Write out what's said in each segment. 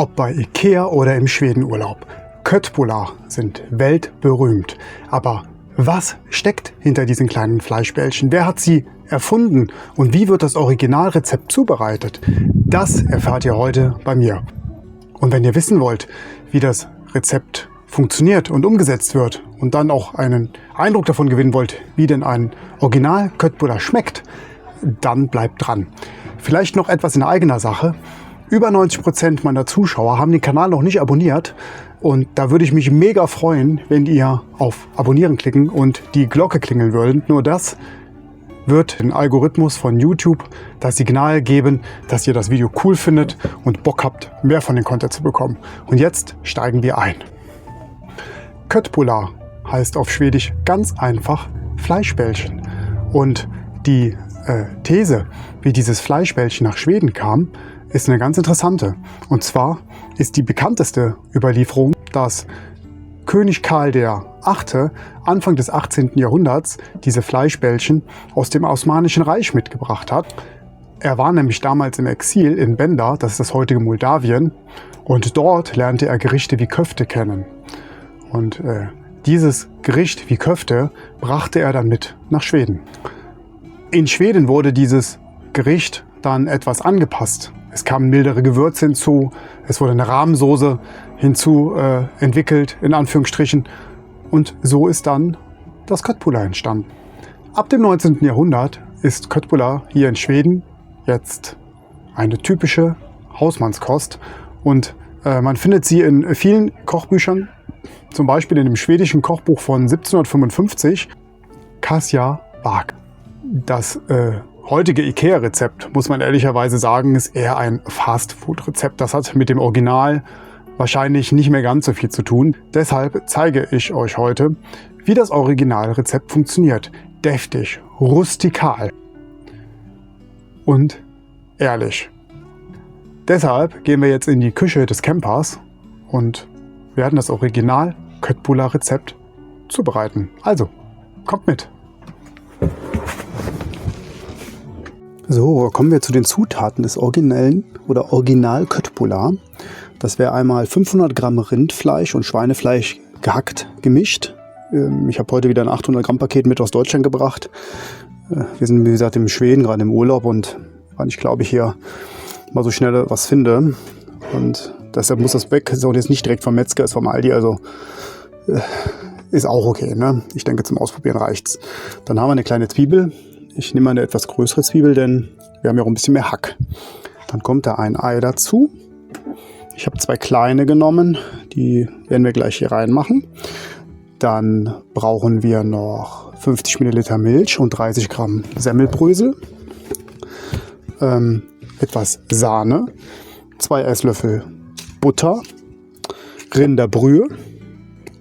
Ob bei Ikea oder im Schwedenurlaub. Köttbullar sind weltberühmt. Aber was steckt hinter diesen kleinen Fleischbällchen? Wer hat sie erfunden? Und wie wird das Originalrezept zubereitet? Das erfahrt ihr heute bei mir. Und wenn ihr wissen wollt, wie das Rezept funktioniert und umgesetzt wird und dann auch einen Eindruck davon gewinnen wollt, wie denn ein Original-Köttbullar schmeckt, dann bleibt dran. Vielleicht noch etwas in eigener Sache. Über 90% meiner Zuschauer haben den Kanal noch nicht abonniert und da würde ich mich mega freuen, wenn ihr auf Abonnieren klicken und die Glocke klingeln würdet. Nur das wird den Algorithmus von YouTube das Signal geben, dass ihr das Video cool findet und Bock habt, mehr von dem Content zu bekommen. Und jetzt steigen wir ein. Köttbullar heißt auf Schwedisch ganz einfach Fleischbällchen. Und die These, wie dieses Fleischbällchen nach Schweden kam, ist eine ganz interessante. Und zwar ist die bekannteste Überlieferung, dass König Karl VIII. Anfang des 18. Jahrhunderts diese Fleischbällchen aus dem Osmanischen Reich mitgebracht hat. Er war nämlich damals im Exil in Bender, das ist das heutige Moldawien, und dort lernte er Gerichte wie Köfte kennen. Und dieses Gericht wie Köfte brachte er dann mit nach Schweden. In Schweden wurde dieses Gericht dann etwas angepasst. Es kamen mildere Gewürze hinzu, es wurde eine Rahmsoße hinzu entwickelt, in Anführungsstrichen. Und so ist dann das Köttbullar entstanden. Ab dem 19. Jahrhundert ist Köttbullar hier in Schweden jetzt eine typische Hausmannskost. Und man findet sie in vielen Kochbüchern, zum Beispiel in dem schwedischen Kochbuch von 1755, Kasia Bak. Das heutige Ikea-Rezept, muss man ehrlicherweise sagen, ist eher ein Fast-Food-Rezept. Das hat mit dem Original wahrscheinlich nicht mehr ganz so viel zu tun. Deshalb zeige ich euch heute, wie das Originalrezept funktioniert. Deftig, rustikal und ehrlich. Deshalb gehen wir jetzt in die Küche des Campers und werden das Original-Köttbullar-Rezept zubereiten. Also, kommt mit! So, kommen wir zu den Zutaten des originellen oder Original-Köttbullar. Das wäre einmal 500 Gramm Rindfleisch und Schweinefleisch gehackt, gemischt. Ich habe heute wieder ein 800 Gramm Paket mit aus Deutschland gebracht. Wir sind, wie gesagt, in Schweden, gerade im Urlaub und weil ich glaube, ich hier mal so schnell was finde. Und deshalb muss das weg. Ist auch jetzt nicht direkt vom Metzger, ist vom Aldi, also ist auch okay, ne? Ich denke, zum Ausprobieren reicht's. Dann haben wir eine kleine Zwiebel. Ich nehme eine etwas größere Zwiebel, denn wir haben ja auch ein bisschen mehr Hack. Dann kommt da ein Ei dazu. Ich habe 2 kleine genommen, die werden wir gleich hier reinmachen. Dann brauchen wir noch 50 Milliliter Milch und 30 Gramm Semmelbrösel. Etwas Sahne, 2 Esslöffel Butter, Rinderbrühe.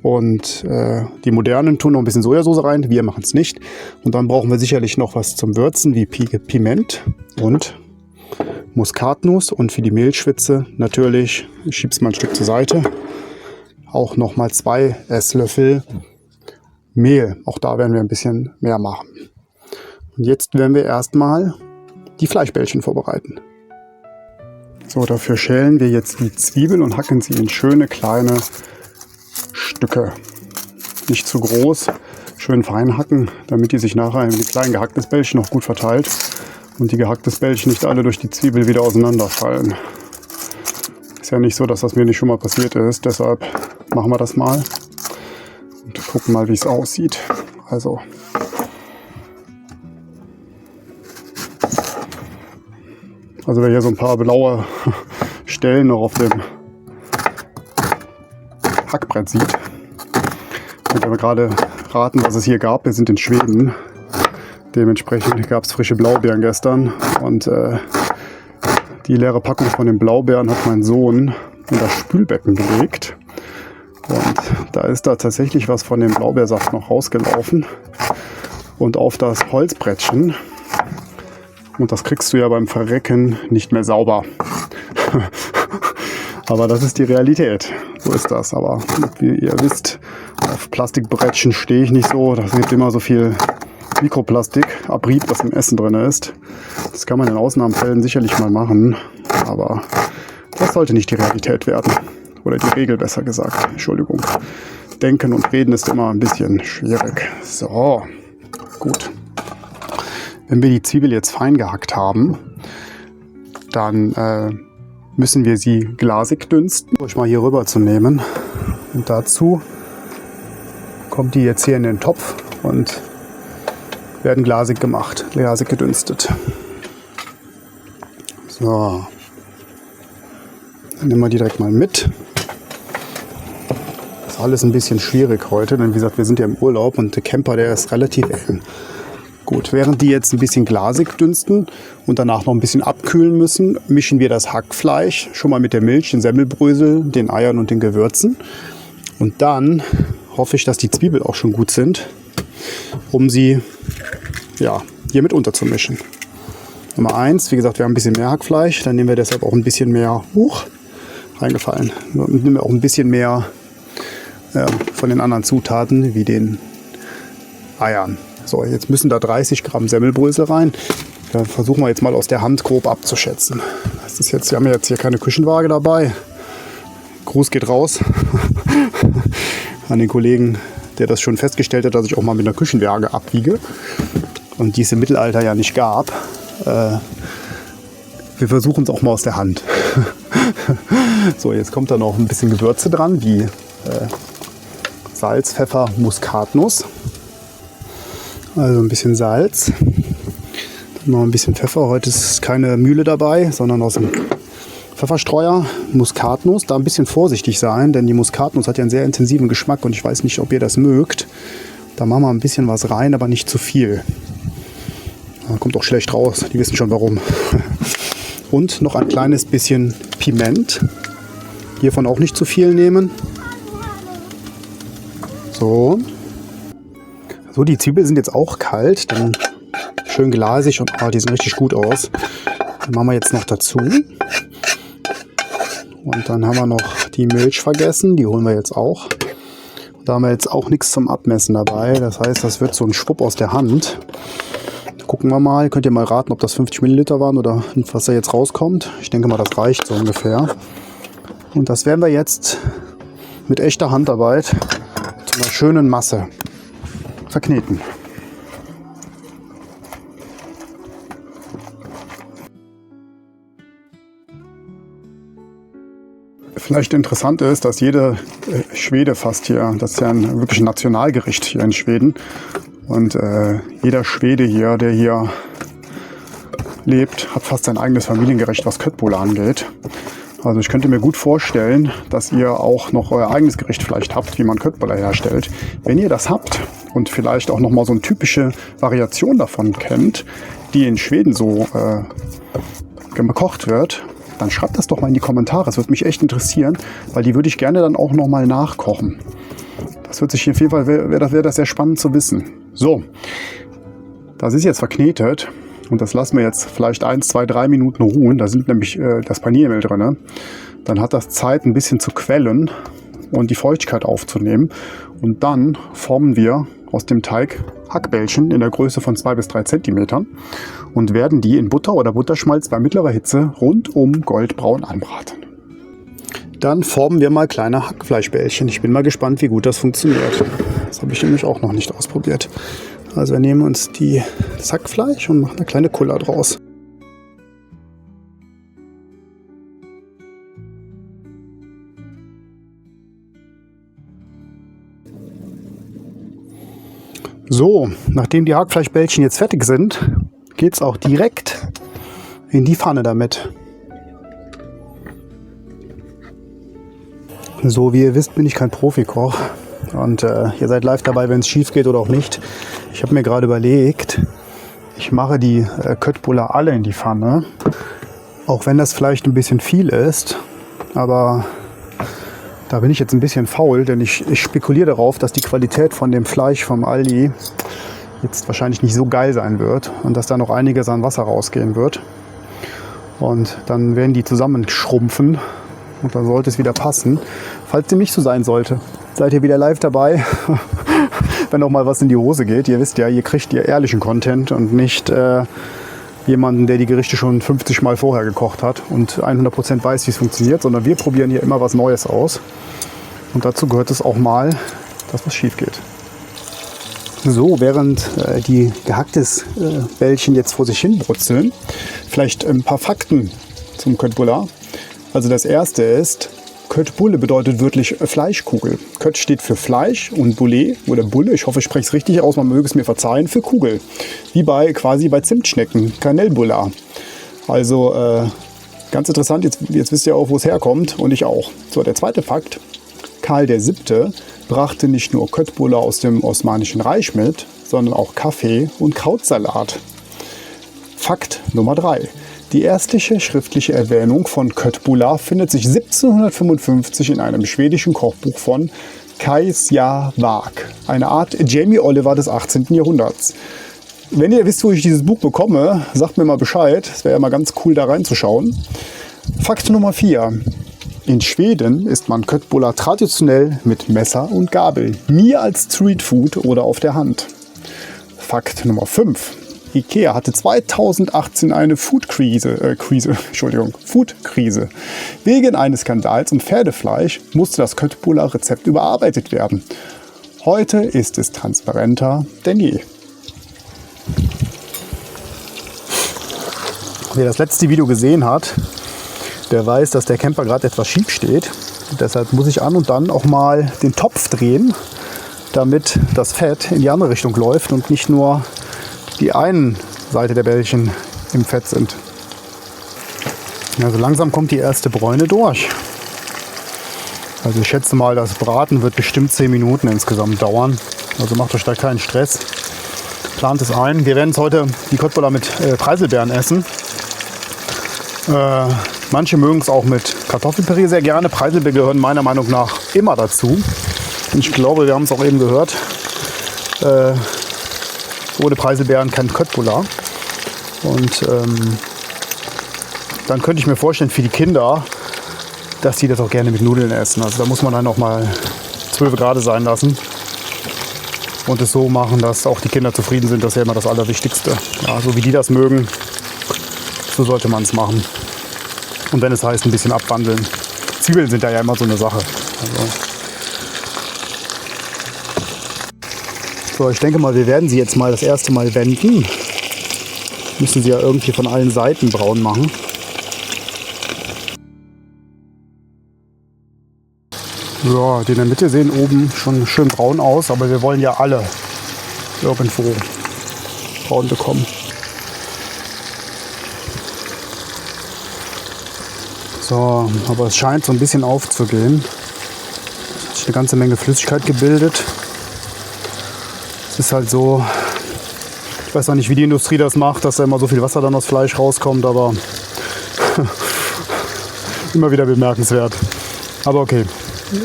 Und die modernen tun noch ein bisschen Sojasauce rein, wir machen es nicht. Und dann brauchen wir sicherlich noch was zum Würzen, wie Piment und Muskatnuss. Und für die Mehlschwitze natürlich, ich schiebe es mal ein Stück zur Seite, auch nochmal 2 Esslöffel Mehl. Auch da werden wir ein bisschen mehr machen. Und jetzt werden wir erstmal die Fleischbällchen vorbereiten. So, dafür schälen wir jetzt die Zwiebeln und hacken sie in schöne kleine Stücke. Nicht zu groß, schön fein hacken, damit die sich nachher in die kleinen gehacktes Bällchen noch gut verteilt und die gehacktes Bällchen nicht alle durch die Zwiebel wieder auseinanderfallen. Ist ja nicht so, dass das mir nicht schon mal passiert ist, deshalb machen wir das mal und gucken mal, wie es aussieht. Also wer hier so ein paar blaue Stellen noch auf dem Hackbrett sieht, könnt ihr gerade raten, was es hier gab. Wir sind in Schweden. Dementsprechend gab es frische Blaubeeren gestern. Und die leere Packung von den Blaubeeren hat mein Sohn in das Spülbecken gelegt. Und da ist da tatsächlich was von dem Blaubeersaft noch rausgelaufen. Und auf das Holzbrettchen. Und das kriegst du ja beim Verrecken nicht mehr sauber. Aber das ist die Realität. So ist das. Aber wie ihr wisst, auf Plastikbrettchen stehe ich nicht so. Da gibt immer so viel Mikroplastik, Abrieb, das im Essen drin ist. Das kann man in Ausnahmefällen sicherlich mal machen. Aber Das sollte nicht die Realität werden. Oder die Regel, besser gesagt. Entschuldigung. Denken und Reden ist immer ein bisschen schwierig. So, gut. Wenn wir die Zwiebel jetzt fein gehackt haben, dann müssen wir sie glasig dünsten. Ich mal hier rüber zu nehmen. Und dazu kommt die jetzt hier in den Topf und werden glasig gemacht, glasig gedünstet. So, dann nehmen wir die direkt mal mit. Das ist alles ein bisschen schwierig heute, denn wie gesagt, wir sind ja im Urlaub und der Camper, der ist relativ eng. Gut, während die jetzt ein bisschen glasig dünsten und danach noch ein bisschen abkühlen müssen, mischen wir das Hackfleisch schon mal mit der Milch, den Semmelbrösel, den Eiern und den Gewürzen. Und dann hoffe ich, dass die Zwiebeln auch schon gut sind, um sie ja, hier mit unterzumischen. Nummer 1, wie gesagt, wir haben ein bisschen mehr Hackfleisch, dann nehmen wir deshalb auch ein bisschen mehr reingefallen. Nehmen wir auch ein bisschen mehr von den anderen Zutaten, wie den Eiern. So, jetzt müssen da 30 Gramm Semmelbrösel rein. Da versuchen wir jetzt mal aus der Hand grob abzuschätzen. Das ist jetzt, wir haben jetzt hier keine Küchenwaage dabei. Gruß geht raus an den Kollegen, der das schon festgestellt hat, dass ich auch mal mit einer Küchenwaage abwiege. Und die es im Mittelalter ja nicht gab. Wir versuchen es auch mal aus der Hand. So, jetzt kommt da noch ein bisschen Gewürze dran, wie Salz, Pfeffer, Muskatnuss. Also ein bisschen Salz. Dann noch ein bisschen Pfeffer. Heute ist keine Mühle dabei, sondern aus dem Pfefferstreuer. Muskatnuss. Da ein bisschen vorsichtig sein, denn die Muskatnuss hat ja einen sehr intensiven Geschmack und ich weiß nicht, ob ihr das mögt. Da machen wir ein bisschen was rein, aber nicht zu viel. Kommt auch schlecht raus, die wissen schon warum. Und noch ein kleines bisschen Piment. Hiervon auch nicht zu viel nehmen. So. So, die Zwiebeln sind jetzt auch kalt. Dann schön glasig und die sehen richtig gut aus. Die machen wir jetzt noch dazu. Und dann haben wir noch die Milch vergessen. Die holen wir jetzt auch. Da haben wir jetzt auch nichts zum Abmessen dabei. Das heißt, das wird so ein Schwupp aus der Hand. Gucken wir mal. Könnt ihr mal raten, ob das 50 Milliliter waren oder was da jetzt rauskommt. Ich denke mal, das reicht so ungefähr. Und das werden wir jetzt mit echter Handarbeit zu einer schönen Masse verkneten. Vielleicht interessant ist, dass jeder Schwede fast hier, das ist ja wirklich ein Nationalgericht hier in Schweden. Und jeder Schwede hier, der hier lebt, hat fast sein eigenes Familiengericht, was Köttbullar angeht. Also ich könnte mir gut vorstellen, dass ihr auch noch euer eigenes Gericht vielleicht habt, wie man Köttbullar herstellt. Wenn ihr das habt und vielleicht auch noch mal so eine typische Variation davon kennt, die in Schweden so gekocht wird, dann schreibt das doch mal in die Kommentare. Das würde mich echt interessieren, weil die würde ich gerne dann auch noch mal nachkochen. Das wird sich auf jeden Fall, wäre das sehr spannend zu wissen. So, das ist jetzt verknetet und das lassen wir jetzt vielleicht 1, 2, 3 Minuten ruhen. Da sind nämlich das Paniermehl drin. Dann hat das Zeit, ein bisschen zu quellen und die Feuchtigkeit aufzunehmen. Und dann formen wir aus dem Teig Hackbällchen in der Größe von 2 bis 3 Zentimetern und werden die in Butter oder Butterschmalz bei mittlerer Hitze rundum goldbraun anbraten. Dann formen wir mal kleine Hackfleischbällchen. Ich bin mal gespannt, wie gut das funktioniert. Das habe ich nämlich auch noch nicht ausprobiert. Also wir nehmen uns das Hackfleisch und machen eine kleine Kuller draus. So, nachdem die Hackfleischbällchen jetzt fertig sind, geht es auch direkt in die Pfanne damit. So, wie ihr wisst, bin ich kein Profikoch und ihr seid live dabei, wenn es schief geht oder auch nicht. Ich habe mir gerade überlegt, ich mache die Köttbullar alle in die Pfanne, auch wenn das vielleicht ein bisschen viel ist, aber da bin ich jetzt ein bisschen faul, denn ich spekuliere darauf, dass die Qualität von dem Fleisch vom Aldi jetzt wahrscheinlich nicht so geil sein wird und dass da noch einiges an Wasser rausgehen wird. Und dann werden die zusammenschrumpfen und dann sollte es wieder passen. Falls dem nicht so sein sollte, seid ihr wieder live dabei, wenn auch mal was in die Hose geht. Ihr wisst ja, ihr kriegt ihr ehrlichen Content und nicht jemanden, der die Gerichte schon 50 Mal vorher gekocht hat und 100% weiß, wie es funktioniert, sondern wir probieren hier immer was Neues aus. Und dazu gehört es auch mal, dass was schief geht. So, während die gehacktes Bällchen jetzt vor sich hin brutzeln, vielleicht ein paar Fakten zum Köttbullar. Also das erste ist, Köttbulle bedeutet wirklich Fleischkugel. Kött steht für Fleisch und Bulle oder Bulle, ich hoffe, ich spreche es richtig aus, man möge es mir verzeihen, für Kugel. Wie quasi bei Zimtschnecken, Kanelbullar. Also ganz interessant, jetzt wisst ihr auch, wo es herkommt und ich auch. So, der zweite Fakt, Karl VII. Brachte nicht nur Köttbullar aus dem Osmanischen Reich mit, sondern auch Kaffee und Krautsalat. Fakt Nummer 3. Die erstliche schriftliche Erwähnung von Köttbullar findet sich 1755 in einem schwedischen Kochbuch von Kajsa Wag, eine Art Jamie Oliver des 18. Jahrhunderts. Wenn ihr wisst, wo ich dieses Buch bekomme, sagt mir mal Bescheid. Es wäre ja mal ganz cool, da reinzuschauen. Fakt Nummer 4. In Schweden isst man Köttbullar traditionell mit Messer und Gabel, nie als Streetfood oder auf der Hand. Fakt Nummer 5. IKEA hatte 2018 eine Foodkrise. Wegen eines Skandals um Pferdefleisch musste das Köttbullar-Rezept überarbeitet werden. Heute ist es transparenter denn je. Wer das letzte Video gesehen hat, der weiß, dass der Camper gerade etwas schief steht. Und deshalb muss ich an und dann auch mal den Topf drehen, damit das Fett in die andere Richtung läuft und nicht nur die eine Seite der Bällchen im Fett sind. Also langsam kommt die erste Bräune durch. Also ich schätze mal, das Braten wird bestimmt 10 Minuten insgesamt dauern. Also macht euch da keinen Stress. Plant es ein. Wir werden jetzt heute die Köttbullar mit Preiselbeeren essen. Manche mögen es auch mit Kartoffelpüree sehr gerne. Preiselbeeren gehören meiner Meinung nach immer dazu. Und ich glaube, wir haben es auch eben gehört. Ohne Preiselbeeren kein Köttbullar. Und dann könnte ich mir vorstellen, für die Kinder, dass die das auch gerne mit Nudeln essen. Also da muss man dann auch mal 12 Grad sein lassen. Und es so machen, dass auch die Kinder zufrieden sind. Das ist ja immer das Allerwichtigste. Ja, so wie die das mögen, so sollte man es machen. Und wenn es heißt, ein bisschen abwandeln. Zwiebeln sind da ja immer so eine Sache. Also. So, ich denke mal, wir werden sie jetzt mal das erste Mal wenden. Müssen sie ja irgendwie von allen Seiten braun machen. Ja, die in der Mitte sehen oben schon schön braun aus, aber wir wollen ja alle irgendwo braun bekommen. So, aber es scheint so ein bisschen aufzugehen. Es hat sich eine ganze Menge Flüssigkeit gebildet. Es ist halt so, ich weiß noch nicht, wie die Industrie das macht, dass da immer so viel Wasser dann aus Fleisch rauskommt, aber immer wieder bemerkenswert. Aber okay,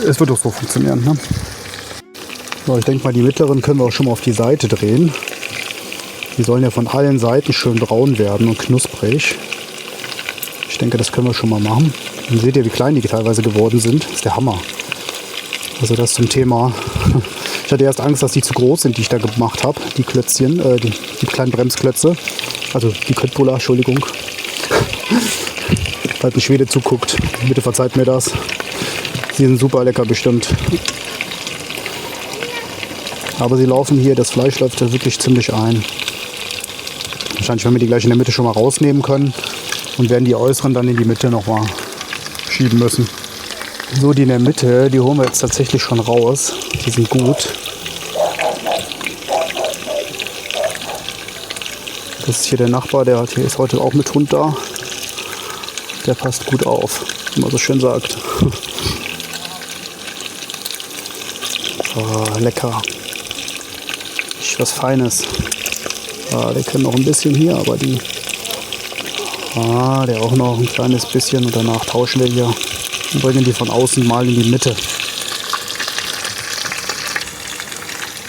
es wird doch so funktionieren. Ne? So, ich denke mal, die mittleren können wir auch schon mal auf die Seite drehen. Die sollen ja von allen Seiten schön braun werden und knusprig. Ich denke, das können wir schon mal machen. Dann seht ihr, wie klein die teilweise geworden sind. Das ist der Hammer. Also das zum Thema. Ich hatte erst Angst, dass die zu groß sind, die ich da gemacht habe. Die Klötzchen, die kleinen Bremsklötze. Also die Köttbullar, Entschuldigung. Falls ein Schwede zuguckt, bitte verzeiht mir das. Sie sind super lecker bestimmt. Aber sie laufen hier, das Fleisch läuft da wirklich ziemlich ein. Wahrscheinlich werden wir die gleich in der Mitte schon mal rausnehmen können. Und werden die äußeren dann in die Mitte noch mal schieben müssen. So, die in der Mitte, die holen wir jetzt tatsächlich schon raus. Die sind gut. Das ist hier der Nachbar, der ist heute auch mit Hund da. Der passt gut auf, wie man so schön sagt. Oh, lecker. Ist was Feines. Ah, der kann noch ein bisschen hier, aber die... Ah, der auch noch ein kleines bisschen und danach tauschen wir hier und bringen die von außen mal in die Mitte.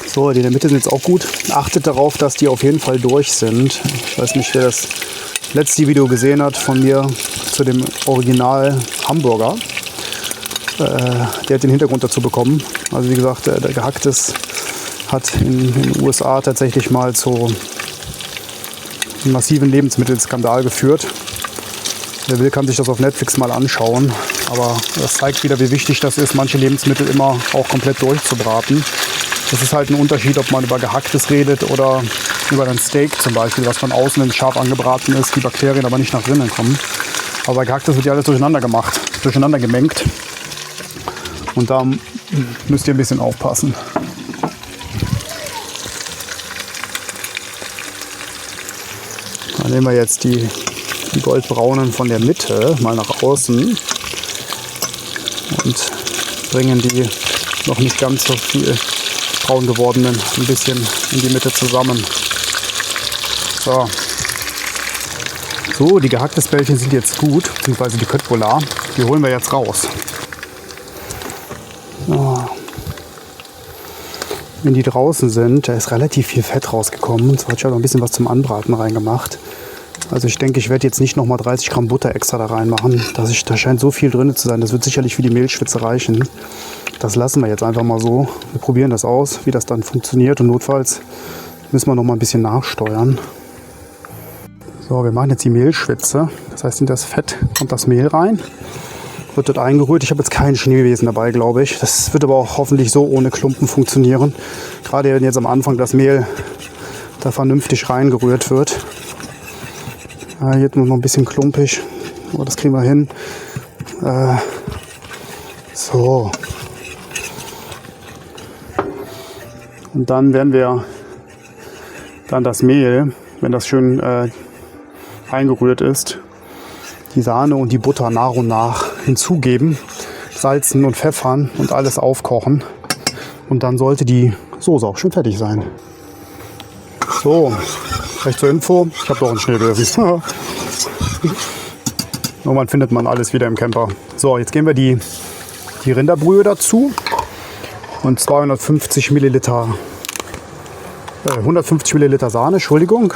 So, die in der Mitte sind jetzt auch gut. Achtet darauf, dass die auf jeden Fall durch sind. Ich weiß nicht, wer das letzte Video gesehen hat von mir zu dem Original Hamburger. Der hat den Hintergrund dazu bekommen. Also wie gesagt, der Gehacktes hat in den USA tatsächlich mal zu einen massiven Lebensmittelskandal geführt. Wer will, kann sich das auf Netflix mal anschauen. Aber das zeigt wieder, wie wichtig das ist, manche Lebensmittel immer auch komplett durchzubraten. Das ist halt ein Unterschied, ob man über Gehacktes redet oder über ein Steak zum Beispiel, was von außen scharf angebraten ist, die Bakterien aber nicht nach drinnen kommen. Aber bei Gehacktes wird ja alles durcheinander gemacht, durcheinander gemengt. Und da müsst ihr ein bisschen aufpassen. Dann nehmen wir jetzt die goldbraunen von der Mitte mal nach außen und bringen die noch nicht ganz so viel braun gewordenen ein bisschen in die Mitte zusammen. So. So, die gehacktes Bällchen sind jetzt gut, beziehungsweise die Köttbullar. Die holen wir jetzt raus. So. Wenn die draußen sind, da ist relativ viel Fett rausgekommen. Und zwar habe ich auch noch ein bisschen was zum Anbraten reingemacht. Also ich denke, ich werde jetzt nicht nochmal 30 Gramm Butter extra da reinmachen. Da scheint so viel drin zu sein. Das wird sicherlich für die Mehlschwitze reichen. Das lassen wir jetzt einfach mal so. Wir probieren das aus, wie das dann funktioniert. Und notfalls müssen wir noch mal ein bisschen nachsteuern. So, wir machen jetzt die Mehlschwitze. Das heißt, in das Fett kommt das Mehl rein. Wird dort eingerührt. Ich habe jetzt kein Schneebesen dabei, glaube ich. Das wird aber auch hoffentlich so ohne Klumpen funktionieren. Gerade wenn jetzt am Anfang das Mehl da vernünftig reingerührt wird. Hier noch ein bisschen klumpig, aber das kriegen wir hin. So. Und dann werden wir dann das Mehl, wenn das schön eingerührt ist, die Sahne und die Butter nach und nach hinzugeben, salzen und pfeffern und alles aufkochen. Und dann sollte die Soße auch schon fertig sein. So. Vielleicht zur Info, ich habe doch einen Schneebesen. Irgendwann findet man alles wieder im Camper. So, jetzt geben wir die Rinderbrühe dazu. Und 150 Milliliter Sahne, Entschuldigung.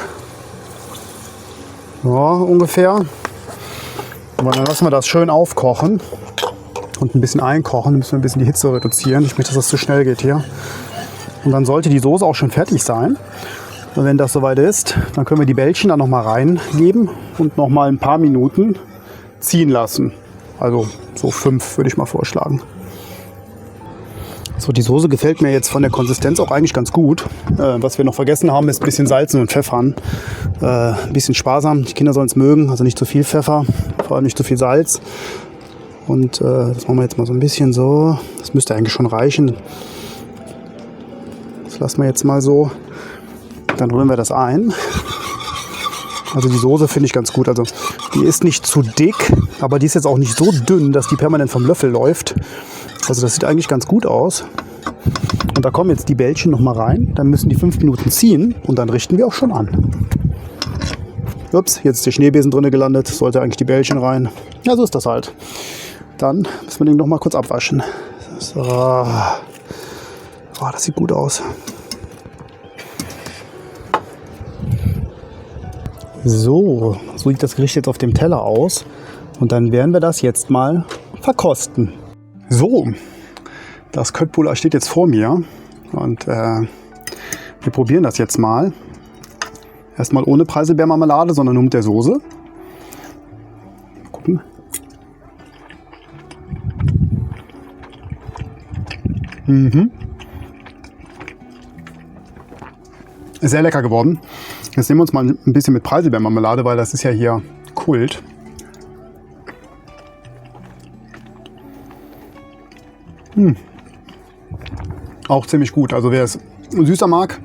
Ja, ungefähr. Und dann lassen wir das schön aufkochen und ein bisschen einkochen. Dann müssen wir ein bisschen die Hitze reduzieren. Ich möchte, dass das zu schnell geht hier. Und dann sollte die Soße auch schon fertig sein. Und wenn das soweit ist, dann können wir die Bällchen da noch mal reingeben und noch mal ein paar Minuten ziehen lassen. Also so 5 würde ich mal vorschlagen. So, die Soße gefällt mir jetzt von der Konsistenz auch eigentlich ganz gut. Was wir noch vergessen haben, ist ein bisschen Salzen und Pfeffern. Ein bisschen sparsam, die Kinder sollen es mögen, also nicht zu viel Pfeffer, vor allem nicht zu viel Salz. Und das machen wir jetzt mal so ein bisschen so. Das müsste eigentlich schon reichen. Das lassen wir jetzt mal so. Dann rühren wir das ein. Also die Soße finde ich ganz gut. Also die ist nicht zu dick, aber die ist jetzt auch nicht so dünn, dass die permanent vom Löffel läuft. Also das sieht eigentlich ganz gut aus. Und da kommen jetzt die Bällchen noch mal rein. Dann müssen die 5 Minuten ziehen und dann richten wir auch schon an. Ups, jetzt ist der Schneebesen drin gelandet. Sollte eigentlich die Bällchen rein. Ja, so ist das halt. Dann müssen wir den noch mal kurz abwaschen. So. Oh, das sieht gut aus. So sieht das Gericht jetzt auf dem Teller aus. Und dann werden wir das jetzt mal verkosten. So, das Köttbullar steht jetzt vor mir. Und wir probieren das jetzt mal. Erstmal ohne Preiselbeermarmelade, sondern nur mit der Soße. Mal gucken. Sehr lecker geworden. Jetzt nehmen wir uns mal ein bisschen mit Preiselbeermarmelade, weil das ist ja hier Kult. Auch ziemlich gut. Also wer es süßer mag,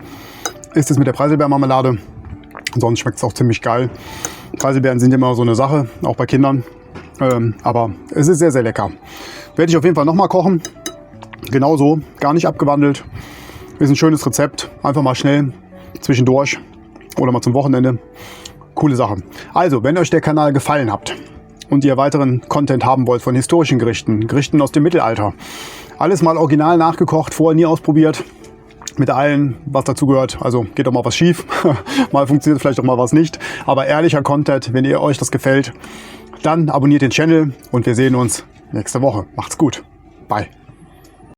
isst es mit der Preiselbeermarmelade. Sonst schmeckt es auch ziemlich geil. Preiselbeeren sind immer so eine Sache, auch bei Kindern. Aber es ist sehr, sehr lecker. Werde ich auf jeden Fall nochmal kochen. Genauso, gar nicht abgewandelt. Ist ein schönes Rezept. Einfach mal schnell zwischendurch oder mal zum Wochenende. Coole Sache. Also, wenn euch der Kanal gefallen hat und ihr weiteren Content haben wollt von historischen Gerichten, Gerichten aus dem Mittelalter, alles mal original nachgekocht, vorher nie ausprobiert, mit allen, was dazu gehört. Also geht doch mal was schief, mal funktioniert vielleicht auch mal was nicht. Aber ehrlicher Content, wenn ihr euch das gefällt, dann abonniert den Channel und wir sehen uns nächste Woche. Macht's gut. Bye.